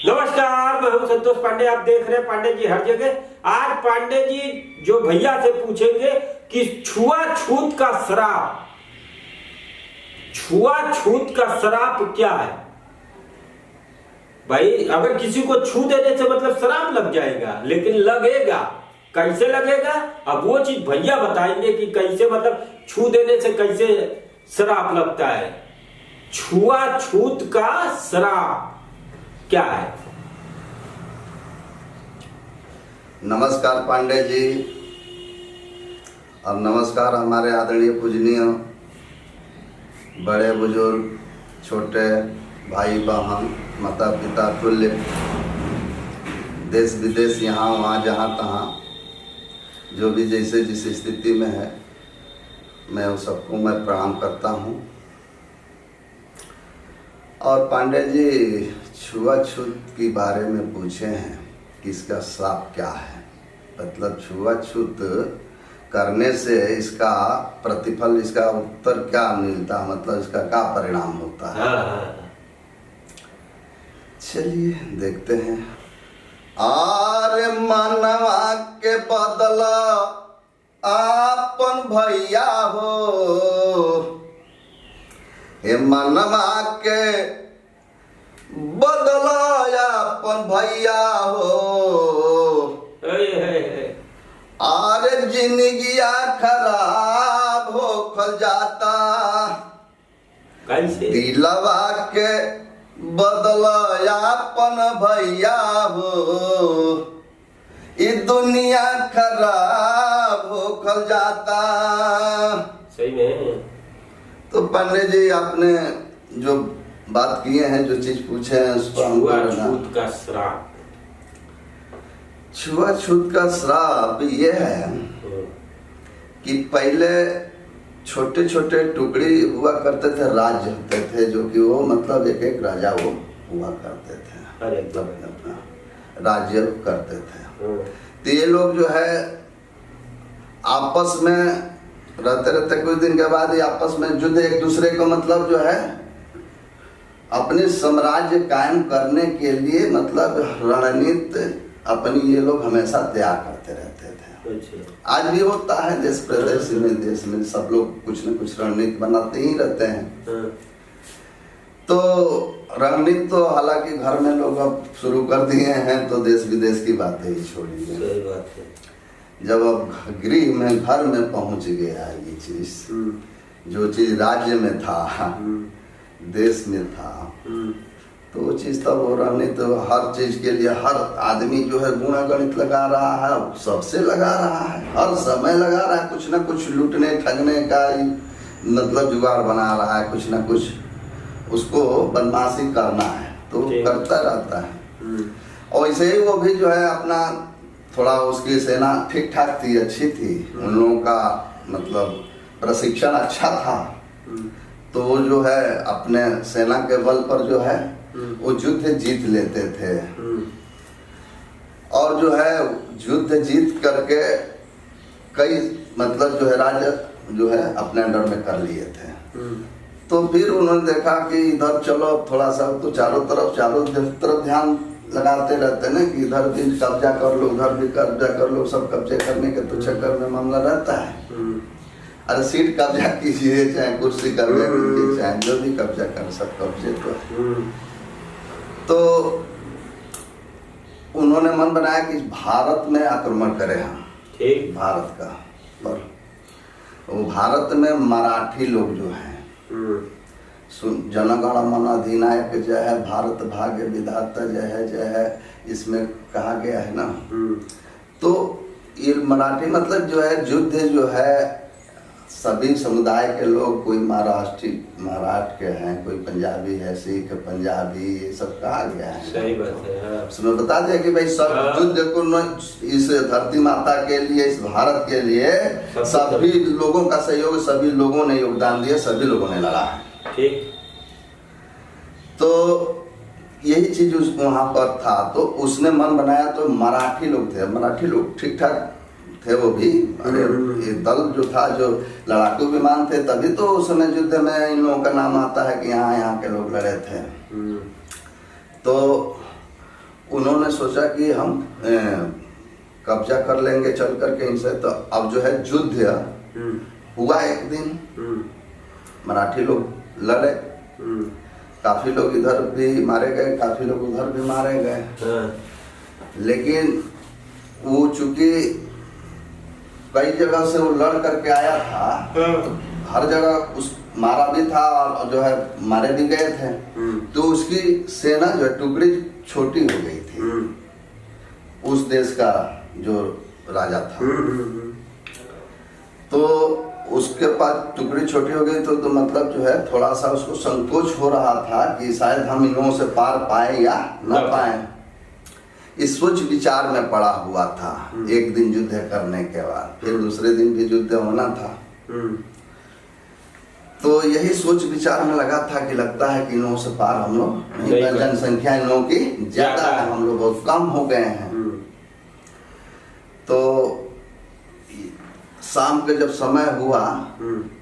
नमस्कार, मैं हूं संतोष पांडे। आप देख रहे हैं पांडे जी हर जगह। आज पांडे जी जो भैया से पूछेंगे कि छुआछूत का श्राप क्या है। भाई अगर किसी को छू देने से मतलब श्राप लग जाएगा, लेकिन लगेगा कैसे लगेगा, अब वो चीज भैया बताएंगे कि कैसे मतलब छू देने से कैसे श्राप लगता है। छुआछूत का श्राप क्या है? नमस्कार पांडे जी और नमस्कार हमारे आदरणीय पूजनीय बड़े बुजुर्ग, छोटे भाई बहन, माता पिता तुल्य, देश विदेश, यहाँ वहाँ जहाँ तहाँ जो भी जैसे जिस स्थिति में है, मैं उन सबको मैं प्रणाम करता हूँ। और पांडे जी छुआछूत के बारे में पूछे हैं कि इसका श्राप क्या है। मतलब छुआछूत करने से इसका प्रतिफल, इसका उत्तर क्या मिलता है, मतलब इसका क्या परिणाम होता है। चलिए देखते हैं। आरे मनवा के बदला आपन भैया हो, हे मनवा के बदला अपन भैया हो। आरे जिंदगिया खराब हो खल जाता, दिलवा के बदला अपन भैया हो। ये दुनिया खराब हो खल जाता। सही में। तो पांडे जी आपने जो बात किए हैं, जो चीज पूछे हैं उसको छुआछूत का श्राप। छुआछूत का श्राप ये है कि पहले छोटे छोटे टुकड़ी हुआ करते थे, राज्य होते थे, जो कि वो मतलब एक एक राजा वो हुआ करते थे। अरे अपना राज्य करते थे। तो ये लोग जो है आपस में रहते रहते कुछ दिन के बाद ये आपस में युद्ध, एक दूसरे को मतलब जो है अपने साम्राज्य कायम करने के लिए मतलब रणनीति अपनी ये लोग हमेशा तैयार करते रहते थे। आज भी होता है देश प्रदेश में, देश में सब लोग कुछ न कुछ रणनीति बनाते ही रहते हैं। तो रणनीति तो हालांकि घर में लोग अब शुरू कर दिए हैं, तो देश विदेश की बातें ही छोड़िए। जब अब गृह में, घर में पहुंच गया ये चीज, जो चीज राज्य में था, देश में था, तो वो चीज तब हो रहा। नहीं तो हर चीज के लिए हर आदमी जो है गुणागणित लगा रहा है, सबसे लगा रहा है, हर समय लगा रहा है, कुछ ना कुछ लूटने ठगने का मतलब जुगाड़ बना रहा है, कुछ ना कुछ उसको बदमाशी करना है, तो करता रहता है। और ऐसे ही वो भी जो है अपना थोड़ा, उसकी सेना ठीक ठाक थी, अच्छी थी, उन लोगों का मतलब प्रशिक्षण अच्छा था, तो वो जो है अपने सेना के बल पर जो है वो युद्ध जीत लेते थे। और जो है युद्ध जीत करके कई मतलब जो है राज्य जो है अपने अंडर में कर लिए थे। तो फिर उन्होंने देखा कि इधर चलो थोड़ा सा, तो चारों तरफ ध्यान लगाते रहते ना कि इधर भी कब्जा कर लो, उधर भी कब्जा कर लो, सब कब्जे करने के तो चक्कर में मामला रहता है। अरे सीट कब्जा कीजिए, चाहे कुर्सी कब्जा कीजिए, चाहे जो भी कब्जा कर, सब कब्जे तो उन्होंने मन बनाया कि भारत में आक्रमण करें हम, ठीक भारत का। पर वो भारत में मराठी लोग जो हैं, जनगण मन अधिनायक जय है, भारत भाग्य विधाता जय है, इसमें कहा गया है ना। तो ये मराठी मतलब जो है युद्ध जो है सभी समुदाय के लोग, कोई महाराष्ट्र के हैं, कोई पंजाबी है, सिख पंजाबी, ये सब कहा गया है। सही बात है। उसमें बता दिया कि भाई सब युद्ध को इस धरती माता के लिए, इस भारत के लिए सभी लोगों का सहयोग, सभी लोगों ने योगदान दिया, सभी लोगों ने लड़ा है। ठीक। तो यही चीज उस वहां पर था, तो उसने मन बनाया। तो मराठी लोग थे, मराठी लोग ठीक ठाक थे वो भी। अरे ये दल जो था, जो लड़ाकू विमान थे, तभी तो उस समय युद्ध में इन लोगों का नाम आता है कि यहाँ के लोग लड़े थे। तो सोचा कि हम कब्जा कर लेंगे चल करके इनसे। तो अब जो है युद्ध हुआ एक दिन, मराठी लोग लड़े, काफी लोग इधर भी मारे गए, काफी लोग उधर भी मारे गए। लेकिन वो चूंकि कई जगह से वो लड़ करके आया था, तो हर जगह उस मारा भी था और जो है मारे भी गए थे। तो उसकी सेना जो है टुकड़ी छोटी हो गई थी, उस देश का जो राजा था। तो उसके पास टुकड़ी छोटी हो गई, तो मतलब जो है थोड़ा सा उसको संकोच हो रहा था कि शायद हम इन लोगों से पार पाए या न पाए। इस सोच विचार में पड़ा हुआ था। एक दिन युद्ध करने के बाद फिर दूसरे दिन भी युद्ध होना था। तो यही सोच विचार में लगा था कि लगता है कि इन लोगों से पार हम लोग नहीं, जनसंख्या इन लोगों की ज्यादा है, हम लोग बहुत कम हो गए हैं। तो शाम के जब समय हुआ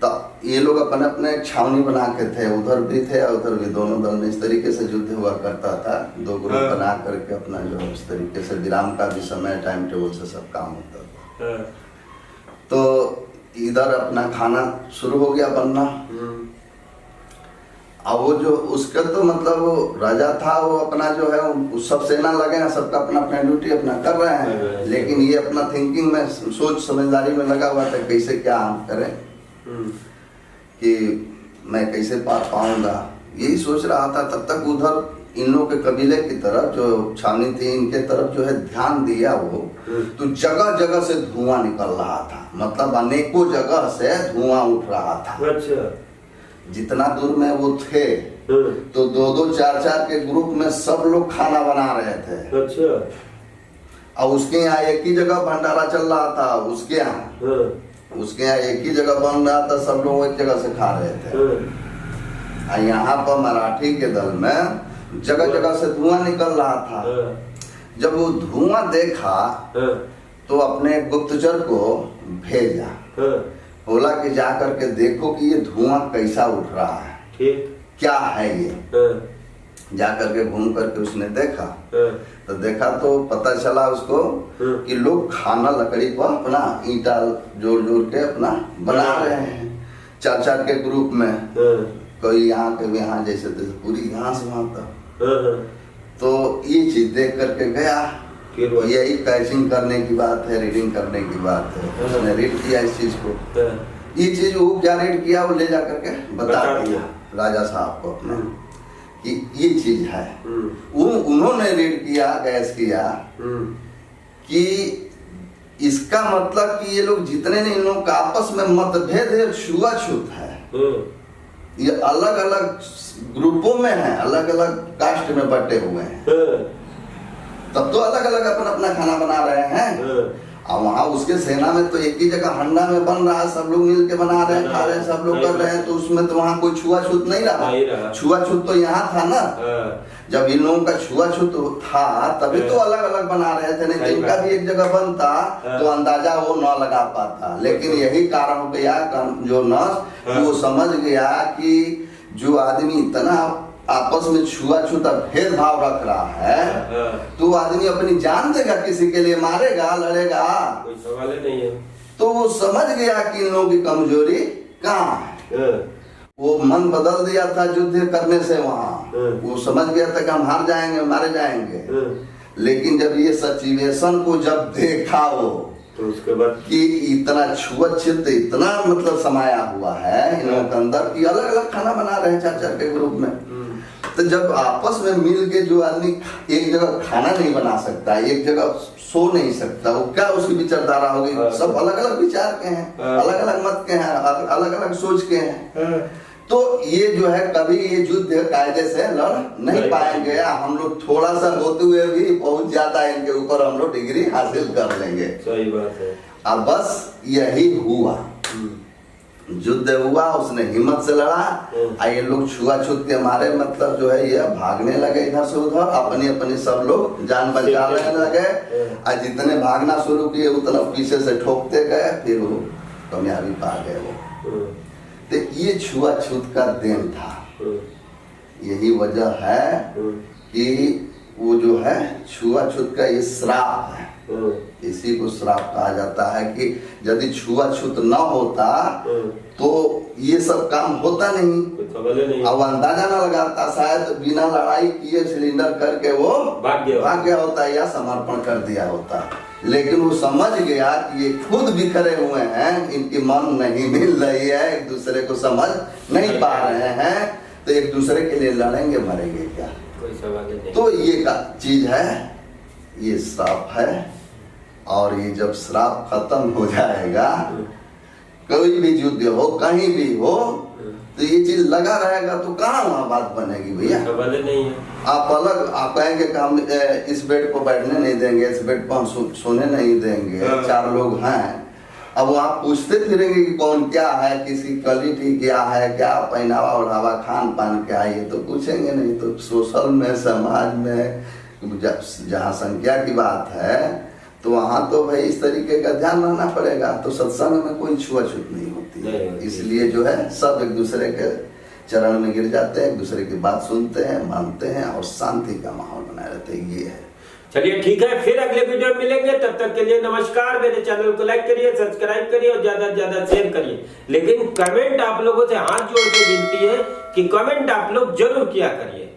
तब ये लोग अपने अपने छावनी बना के थे, उधर भी थे और उधर भी, दोनों दल में इस तरीके से युद्ध हुआ करता था। दो ग्रुप बना करके अपना जो है इस तरीके से विराम का भी समय टाइम टेबल से सब काम होता था। तो इधर अपना खाना शुरू हो गया बनना। अब वो जो उसका तो मतलब वो राजा था, वो अपना जो है उस सब सेना लगे हैं, सबका अपना अपना ड्यूटी अपना कर रहे हैं। लेकिन ये अपना थिंकिंग में, सोच समझदारी में लगा हुआ था कैसे क्या हम करें, कि मैं कैसे पार पाऊंगा, यही सोच रहा था। तब तक उधर इन लोगों के कबीले की तरफ जो छावनी थी इनके तरफ जो है ध्यान दिया वो, तो जगह जगह से धुआं निकल रहा था, मतलब अनेकों जगह से धुआं उठ रहा था। अच्छा। जितना दूर में वो थे तो दो दो चार चार के ग्रुप में सब लोग खाना बना रहे थे। अच्छा। और उसके यहाँ एक ही जगह भंडारा चल रहा था, उसके यहाँ एक ही जगह बन रहा था, सब लोग एक जगह से खा रहे थे। और यहाँ पर मराठी के दल में जगह जगह से धुआं निकल रहा था। जब वो धुआं देखा तो अपने गुप्तचर को भेजा, बोला कि जा करके देखो कि ये धुआं कैसा उठ रहा है, क्या है ये। जा करके घूम करके उसने देखा, तो देखा तो पता चला उसको कि लोग खाना लकड़ी पर अपना ईंटा जोड़ जोड़ के अपना बना रहे हैं, चार चार के ग्रुप में, कोई यहाँ के यहाँ, जैसे पूरी घास वहां तक। तो ये चीज देख करके गया, यही कैचिंग करने की बात है, रीडिंग करने की बात है। उसने रीड किया इस चीज को, ये चीज वो क्या रीड किया वो ले जा करके बता दिया राजा साहब को अपने कि ये चीज है। उन्होंने रीड किया, गैस किया कि इसका मतलब कि ये लोग जितने ने इन लोगों का आपस में मतभेद है, छुआछूत है, ये अलग अलग ग्रुपों में है, अलग अलग कास्ट में बटे हुए हैं। तब तो अलग अलग अपना अपना खाना बना रहे हैं। और वहाँ उसके सेना में तो एक ही जगह हंडा में बन रहा है, सब लोग मिल के बना रहे हैं, खा रहे हैं, सब लोग कर रहे हैं। तो उसमें तो वहाँ कोई छुआछूत नहीं रहा। छुआछूत तो यहाँ था ना, जब इन लोगों का छुआछूत था तभी तो अलग अलग बना रहे थे, नहीं तो इनका भी एक जगह बनता तो अंदाजा वो न लगा पाता। लेकिन यही कारण हो गया, जो नर्स वो समझ गया कि जो आदमी इतना आपस में छुआछूत भेदभाव रख रहा है, तो आदमी अपनी जान देगा, किसी के लिए मारेगा, लड़ेगा, कोई सवाल ही नहीं है। तो वो समझ गया कि इन लोगों की कमजोरी कहाँ है। वो मन बदल दिया था युद्ध करने से, वहाँ वो समझ गया था कि हम हार जाएंगे, मारे जाएंगे। लेकिन जब ये सिचुएशन को जब देखा वो, तो उसके बाद कि इतना छुआछूत इतना मतलब समाया हुआ है इन लोगों के अंदर कि अलग अलग खाना बना रहे हैं चार चार के ग्रुप में। तो जब आपस में मिल के जो आदमी एक जगह खाना नहीं बना सकता, एक जगह सो नहीं सकता, वो क्या उसकी विचारधारा होगी। सब अलग अलग विचार के हैं, अलग अलग मत के हैं, अलग अलग सोच के हैं। तो ये जो है कभी ये युद्ध कायदे से लड़ नहीं पाएंगे। हम लोग थोड़ा सा होते हुए भी बहुत ज्यादा इनके ऊपर हम लोग डिग्री हासिल कर लेंगे। सही बात है। अब बस यही हुआ, युद्ध हुआ, उसने हिम्मत से लड़ा। ये लोग छुआछूत के मारे मतलब जो है ये भागने लगे इधर से उधर, अपनी अपनी सब लोग जान बचाने लगे। और जितने भागना शुरू किए उतना पीछे से ठोकते गए, फिर वो कामयाबी पा गए वो। तो ये छुआछूत का देन था। यही वजह है कि वो जो है छुआछूत का ये श्राप है। इसी को श्राप कहा जाता है कि यदि छुआछूत न होता तो ये सब काम होता नहीं। अब अंदाजा न लगाता, शायद बिना लड़ाई किए सिलेंडर करके वो भाग गया होता या समर्पण कर दिया होता। लेकिन वो समझ गया कि ये खुद बिखरे हुए हैं, इनकी मन नहीं मिल रही है, एक दूसरे को समझ नहीं पा रहे हैं, तो एक दूसरे के लिए लड़ेंगे मरेंगे क्या? कोई सवाल नहीं। तो ये का चीज है, ये श्राप है। और ये जब श्राप खत्म हो जाएगा, कोई भी युद्ध हो कहीं भी हो, तो ये चीज लगा रहेगा तो कहाँ वहां बात बनेगी भैया? नहीं है। आप अलग आप कहेंगे कि हम इस बेड पर बैठने नहीं देंगे, इस बेड पर हम सोने नहीं देंगे, 4 लोग हैं। अब वो आप पूछते फिरेंगे कि कौन क्या है, किसी क्वालिटी क्या है, क्या पहनावा ओढ़ावा खान पान क्या है, ये तो पूछेंगे नहीं। तो सोशल में समाज में जहाँ संख्या की बात है तो वहाँ तो भाई इस तरीके का ध्यान रहना पड़ेगा। तो सत्संग में कोई छुआछूत नहीं होती है, इसलिए जो है सब एक दूसरे के चरण में गिर जाते हैं, एक दूसरे की बात सुनते हैं, मानते हैं और शांति का माहौल बनाए रहते हैं। ये है। चलिए ठीक है, फिर अगले वीडियो में मिलेंगे। तब तक के लिए नमस्कार। मेरे चैनल को लाइक करिए, सब्सक्राइब करिए और ज्यादा से ज्यादा शेयर करिए। लेकिन कमेंट आप लोगों से हाथ जोड़ के विनती है कि कमेंट आप लोग जरूर किया करिए।